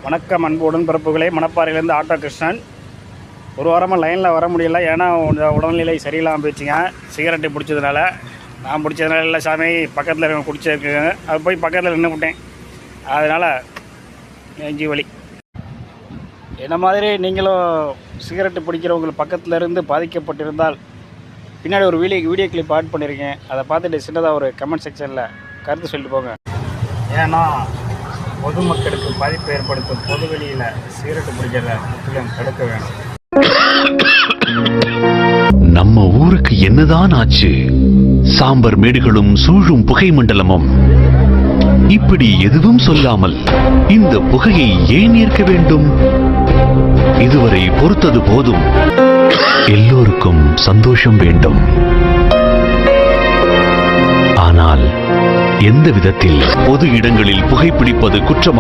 வணக்கம் அன்பு உடன்பிறப்புகளே. மணப்பாறையிலேருந்து ஆட்டோ கிருஷ்ணன். ஒரு வாரமாக லைனில் வர முடியல, ஏன்னா உடல்நிலை சரியில்லாமல் போயிடுச்சுங்க. சிகரெட்டு பிடிச்சதுனால. நான் பிடிச்சதுனால இல்லை சாமி, பக்கத்தில் இருக்க குடிச்சிருக்குங்க. அது போய் பக்கத்தில் நின்று விட்டேன், அதனால் நெஞ்சு வலி. என்ன மாதிரி நீங்களும் சிகரெட்டு பிடிக்கிறவங்களுக்கு பக்கத்தில் இருந்து பாதிக்கப்பட்டிருந்தால் பின்னாடி ஒரு வீடியோ கிளிப் ஆட் பண்ணியிருக்கேன். அதை பார்த்துட்டு சின்னதாக ஒரு கமெண்ட் செக்ஷனில் கருத்து சொல்லிட்டு போங்க. ஏன்னா பொதுமக்களுக்கு பாதிப்பு ஏற்படுத்தும் பொதுவெளியில் சிகரெட்டு பிடிக்கிறத முற்றிலும் தடுக்க வேணும். நம்ம ஊருக்கு என்னதான் ஆச்சு? சாம்பர் மேடுகளும் சூழும் புகை மண்டலமும். இப்படி எதுவும் சொல்லாமல் இந்த புகையை ஏன் ஏற்க வேண்டும்? இதுவரை பொறுத்தது போதும். எல்லோருக்கும் சந்தோஷம் வேண்டும். ஆனால் எந்த விதத்தில் பொது இடங்களில் புகைப்பிடிப்பது குற்றம்?